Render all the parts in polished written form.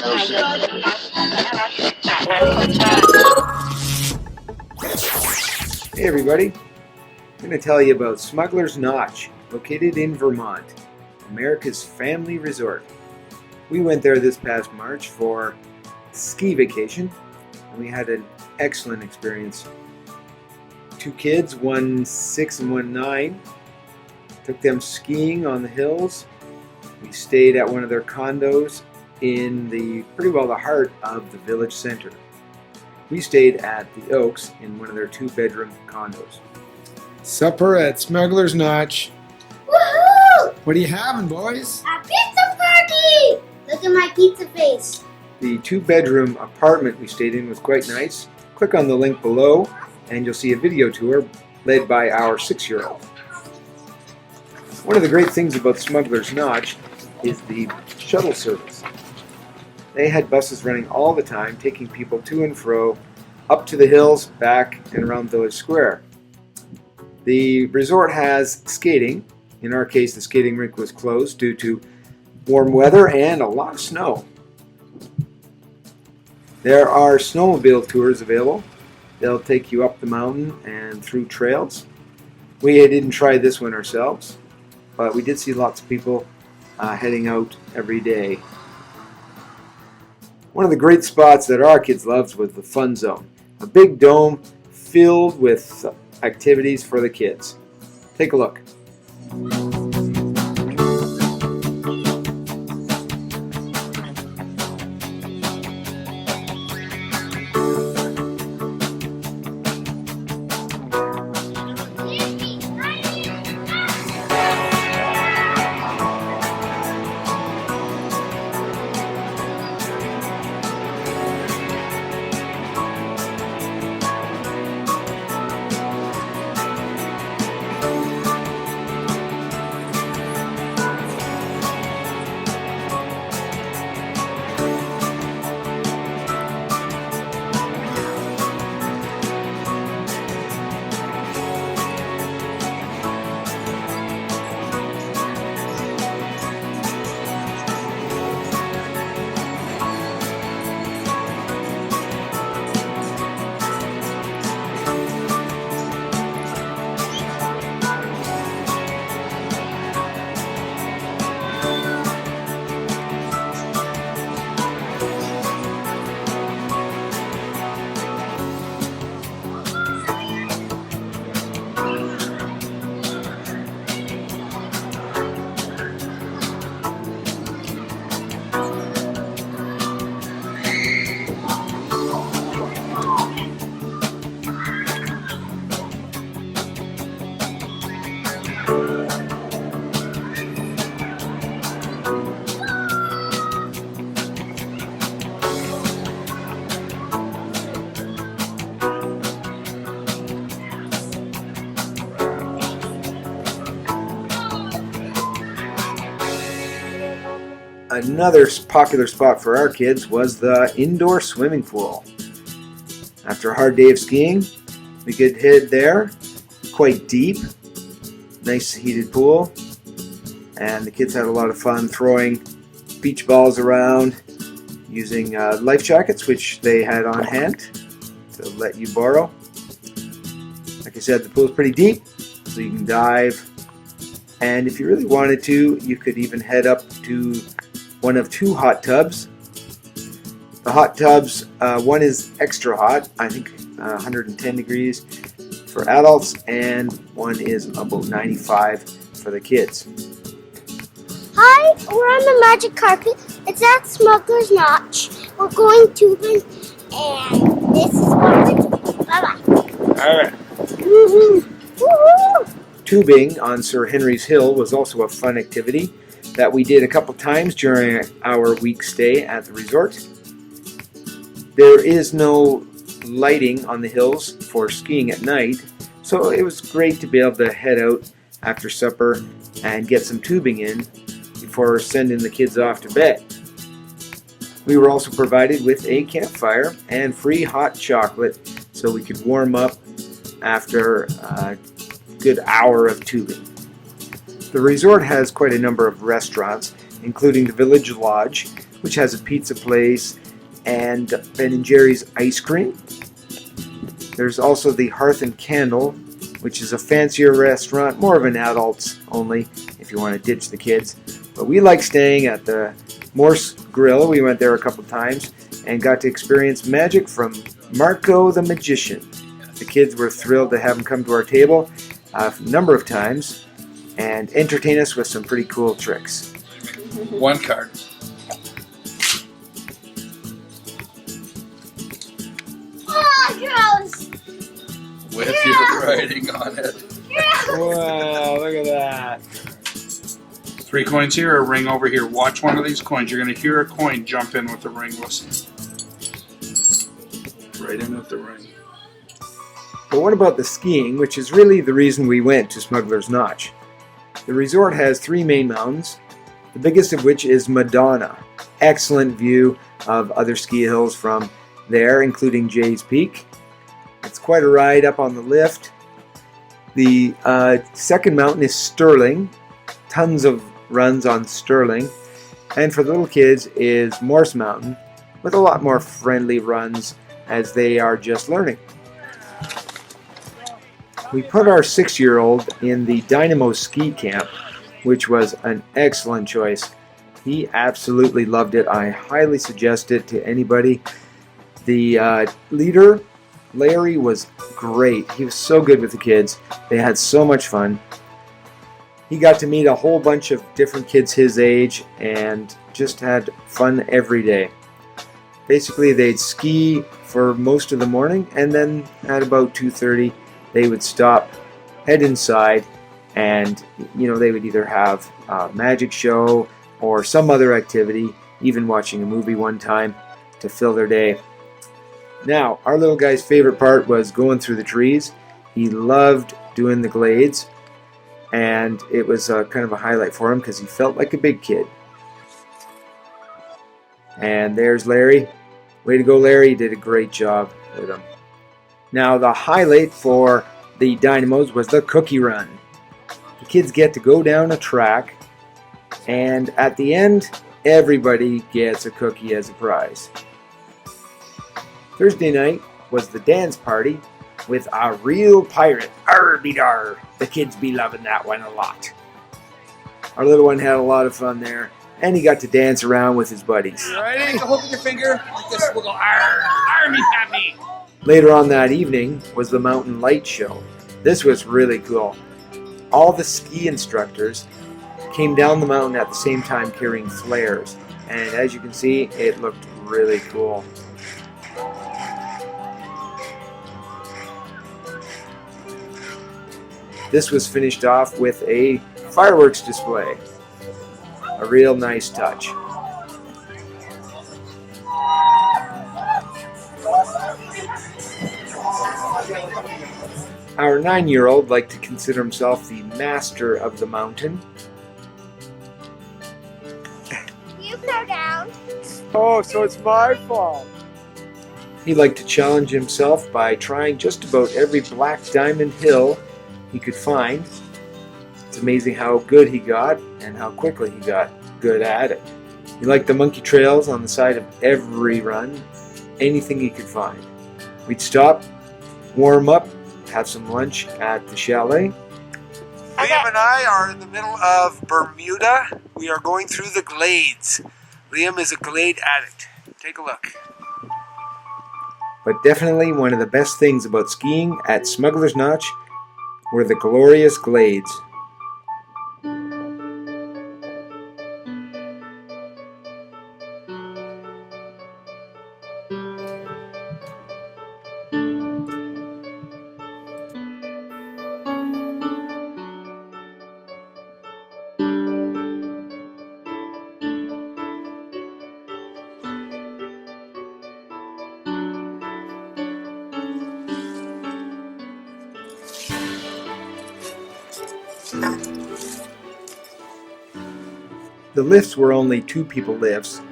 Hey everybody, I'm going to tell you about Smugglers Notch, located in Vermont, America's family resort. We went there this past March for ski vacation, and we had an excellent experience. 2 kids, one 6 and one 9, took them skiing on the hills. We stayed at one of their condos in pretty well the heart of the village center. We stayed at the Oaks in one of their 2-bedroom condos. Supper at Smugglers Notch. Woohoo! What are you having, boys? A pizza party! Look at my pizza face. The 2-bedroom apartment we stayed in was quite nice. Click on the link below and you'll see a video tour led by our 6-year-old. One of the great things about Smugglers Notch is the shuttle service. They had buses running all the time, taking people to and fro, up to the hills, back, and around Village Square. The resort has skating. In our case, the skating rink was closed due to warm weather and a lot of snow. There are snowmobile tours available. They'll take you up the mountain and through trails. We didn't try this one ourselves, but we did see lots of people heading out every day. One of the great spots that our kids loved was the Fun Zone, a big dome filled with activities for the kids. Take a look. Another popular spot for our kids was the indoor swimming pool. After a hard day of skiing, we could head there. Quite deep, nice heated pool, and the kids had a lot of fun throwing beach balls around using life jackets, which they had on hand to let you borrow. Like I said, the pool's pretty deep, so you can dive, and if you really wanted to, you could even head up to one of 2 hot tubs. The hot tubs, one is extra hot, I think 110 degrees for adults, and one is about 95 for the kids. Hi, we're on the magic carpet. It's at Smugglers Notch. We're going tubing, and this is what we're doing. Bye-bye. All right. Woohoo! Woohoo! Tubing on Sir Henry's Hill was also a fun activity that we did a couple times during our week stay at the resort. There is no lighting on the hills for skiing at night, so it was great to be able to head out after supper and get some tubing in before sending the kids off to bed. We were also provided with a campfire and free hot chocolate so we could warm up after a good hour of tubing. The resort has quite a number of restaurants, including the Village Lodge, which has a pizza place, and Ben & Jerry's ice cream. There's also the Hearth and Candle, which is a fancier restaurant, more of an adults only, if you want to ditch the kids. But we like staying at the Morse Grill. We went there a couple times and got to experience magic from Marco the Magician. The kids were thrilled to have him come to our table a number of times and entertain us with some pretty cool tricks. One card. Oh, gross! With your writing on it. Wow, look at that. 3 coins here, a ring over here. Watch one of these coins. You're going to hear a coin jump in with the ring. Listen. Right in with the ring. But what about the skiing, which is really the reason we went to Smugglers Notch? The resort has 3 main mountains, the biggest of which is Madonna. Excellent view of other ski hills from there, including Jay's Peak. It's quite a ride up on the lift. The second mountain is Sterling. Tons of runs on Sterling. And for the little kids is Morse Mountain, with a lot more friendly runs as they are just learning. We put our 6-year-old in the Dynamo Ski Camp, which was an excellent choice. He absolutely loved it. I highly suggest it to anybody. The leader, Larry, was great. He was so good with the kids. They had so much fun. He got to meet a whole bunch of different kids his age and just had fun every day. Basically, they'd ski for most of the morning, and then at about 2:30, they would stop, head inside, and they would either have a magic show or some other activity, even watching a movie one time to fill their day. Now, our little guy's favorite part was going through the trees. He loved doing the glades, and it was kind of a highlight for him because he felt like a big kid. And there's Larry. Way to go, Larry. You did a great job with him. Now, the highlight for the Dynamos was the cookie run. The kids get to go down a track, and at the end, everybody gets a cookie as a prize. Thursday night was the dance party with a real pirate. Arr-be-dar. The kids be loving that one a lot. Our little one had a lot of fun there, and he got to dance around with his buddies. Ready? Hold with your finger. Like this. We'll go arr, army pappy. Later on that evening was the Mountain Light Show. This was really cool. All the ski instructors came down the mountain at the same time carrying flares, and as you can see, it looked really cool. This was finished off with a fireworks display. A real nice touch. Our 9-year-old liked to consider himself the master of the mountain. You go down. Oh, so it's my fault. He liked to challenge himself by trying just about every black diamond hill he could find. It's amazing how good he got and how quickly he got good at it. He liked the monkey trails on the side of every run, anything he could find. We'd stop, warm up, have some lunch at the chalet. Liam and I are in the middle of Bermuda. We are going through the glades. Liam is a glade addict. Take a look. But definitely one of the best things about skiing at Smugglers Notch were the glorious glades. The lifts were only 2-people lifts,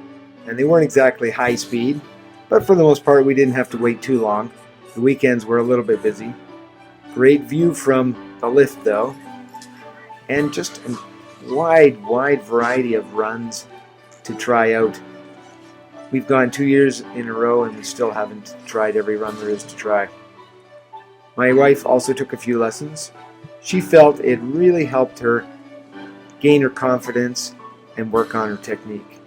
and they weren't exactly high speed, but for the most part we didn't have to wait too long. The weekends were a little bit busy. Great view from the lift though, and just a wide variety of runs to try out. We've gone 2 years in a row and we still haven't tried every run there is to try. My wife also took a few lessons. She felt it really helped her gain her confidence and work on her technique.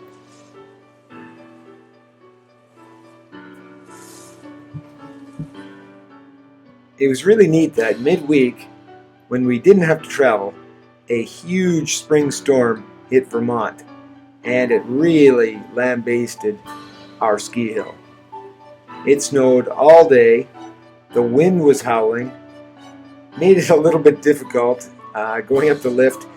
It was really neat that midweek, when we didn't have to travel, a huge spring storm hit Vermont, and it really lambasted our ski hill. It snowed all day, the wind was howling, made it a little bit difficult going up the lift,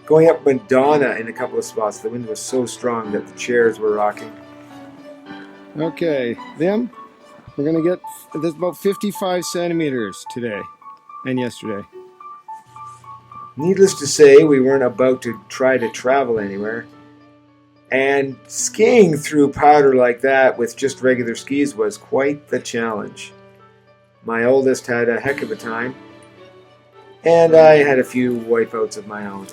going up Madonna in a couple of spots. The wind was so strong that the chairs were rocking. Okay, Liam, we're gonna get this about 55 centimeters today and yesterday. Needless to say, we weren't about to try to travel anywhere. And skiing through powder like that with just regular skis was quite the challenge. My oldest had a heck of a time, and I had a few wipeouts of my own.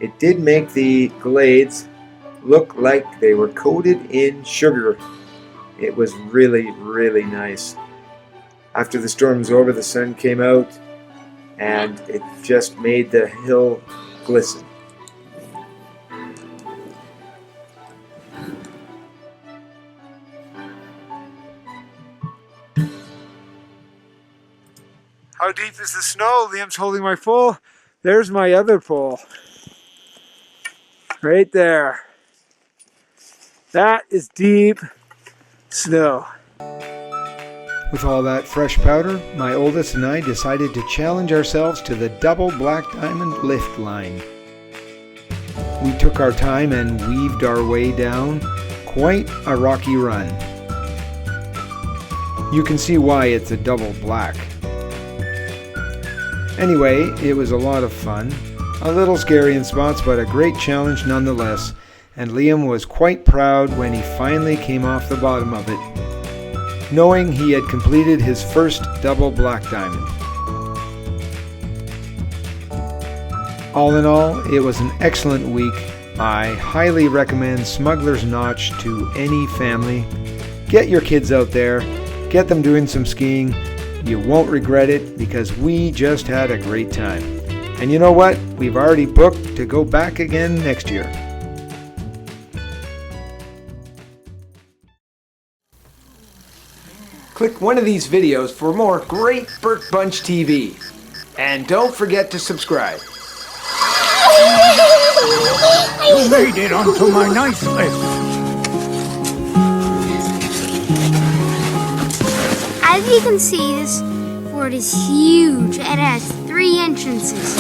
It did make the glades look like they were coated in sugar. It was really, really nice. After the storm was over, the sun came out and it just made the hill glisten. How deep is the snow? Liam's holding my pole. There's my other pole. Right there. That is deep snow. With all that fresh powder, my oldest and I decided to challenge ourselves to the double black diamond lift line. We took our time and weaved our way down quite a rocky run. You can see why it's a double black. Anyway, it was a lot of fun. A little scary in spots, but a great challenge nonetheless, and Liam was quite proud when he finally came off the bottom of it, knowing he had completed his first double black diamond. All in all, it was an excellent week. I highly recommend Smugglers Notch to any family. Get your kids out there, get them doing some skiing. You won't regret it because we just had a great time. And you know what? We've already booked to go back again next year. Click one of these videos for more great Burke BunchTV. And don't forget to subscribe. You made it onto my nice list. As you can see, this fort is huge. It has 3 entrances.